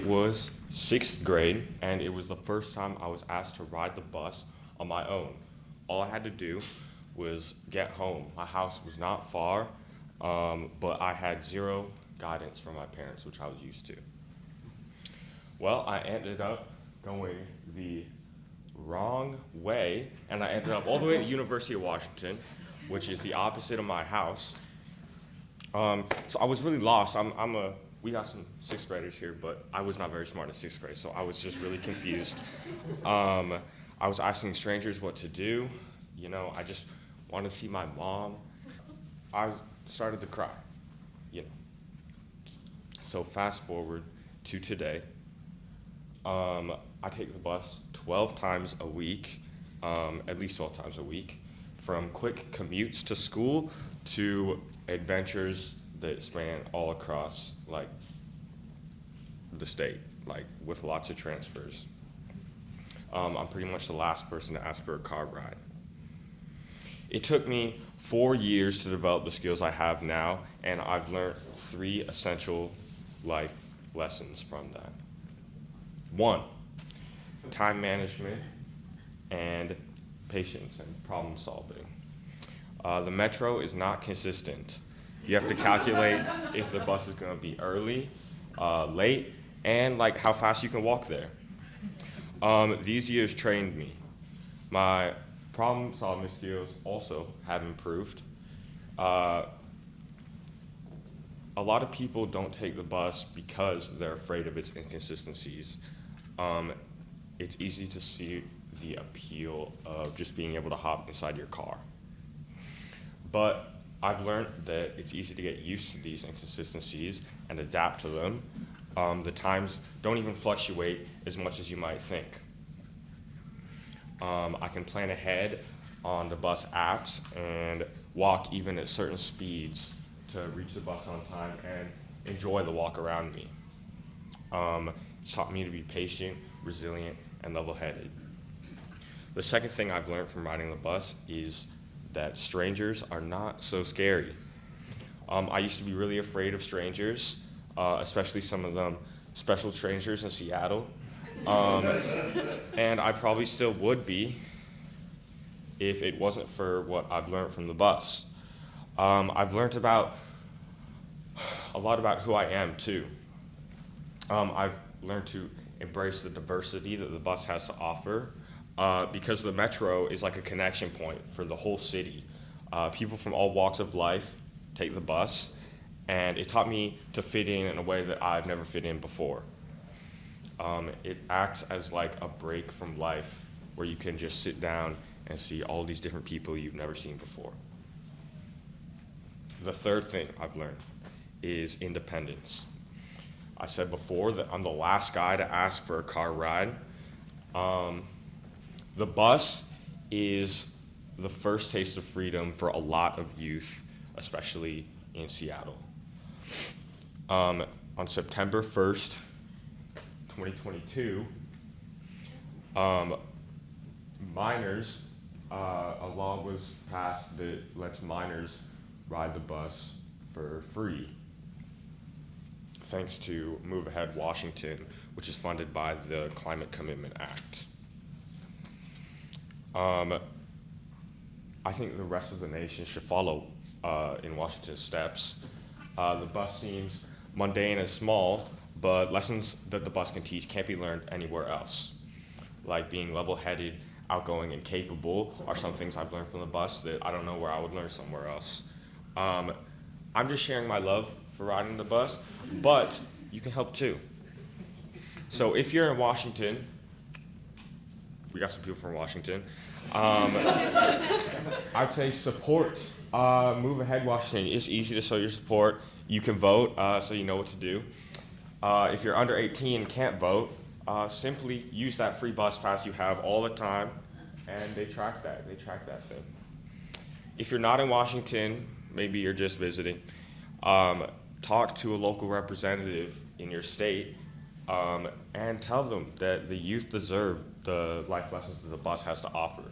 It was 6th grade, and it was the first time I was asked to ride the bus on my own. All I had to do was get home. My house was not far, but I had zero guidance from my parents, which I was used to. Well, I ended up going the wrong way, and I ended up all the way at the University of Washington, which is the opposite of my house. So I was really lost. We got some 6th graders here, but I was not very smart in 6th grade, so I was just really confused. I was asking strangers what to do. You know, I just wanted to see my mom. I started to cry, you know. So fast forward to today. I take the bus 12 times a week, at least 12 times a week, from quick commutes to school to adventures that span all across, like, the state, like, with lots of transfers. I'm pretty much the last person to ask for a car ride. It took me 4 years to develop the skills I have now, and I've learned 3 essential life lessons from that. 1, time management and patience and problem solving. The metro is not consistent. You have to calculate if the bus is going to be early, late, and like how fast you can walk there. These years trained me. My problem solving skills also have improved. A lot of people don't take the bus because they're afraid of its inconsistencies. It's easy to see the appeal of just being able to hop inside your car. But I've learned that it's easy to get used to these inconsistencies and adapt to them. The times don't even fluctuate as much as you might think. I can plan ahead on the bus apps and walk even at certain speeds to reach the bus on time and enjoy the walk around me. It's taught me to be patient, resilient, and level-headed. The second thing I've learned from riding the bus is that strangers are not so scary. I used to be really afraid of strangers, especially some of them special strangers in Seattle. And I probably still would be if it wasn't for what I've learned from the bus. I've learned a lot about who I am too. I've learned to embrace the diversity that the bus has to offer because the metro is like a connection point for the whole city. People from all walks of life take the bus, and it taught me to fit in a way that I've never fit in before. It acts as like a break from life where you can just sit down and see all these different people you've never seen before. The third thing I've learned is independence. I said before that I'm the last guy to ask for a car ride. The bus is the first taste of freedom for a lot of youth, especially in Seattle. On September 1st, 2022, minors, a law was passed that lets minors ride the bus for free, thanks to Move Ahead Washington, which is funded by the Climate Commitment Act. I think the rest of the nation should follow in Washington's steps. The bus seems mundane and small, but lessons that the bus can teach can't be learned anywhere else. Like being level-headed, outgoing, and capable are some things I've learned from the bus that I don't know where I would learn somewhere else. I'm just sharing my love for riding the bus, but you can help too. So if you're in Washington, we got some people from Washington, I'd say support Move Ahead Washington. It's easy to show your support. You can vote, so you know what to do. If you're under 18 and can't vote, simply use that free bus pass you have all the time, and they track that thing. If you're not in Washington, maybe you're just visiting, talk to a local representative in your state and tell them that the youth deserve the life lessons that the bus has to offer.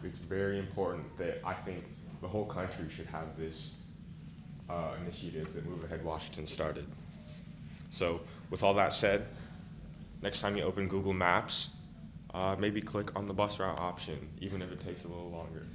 It's very important that I think the whole country should have this initiative that Move Ahead Washington started. So with all that said, next time you open Google Maps, maybe click on the bus route option, even if it takes a little longer.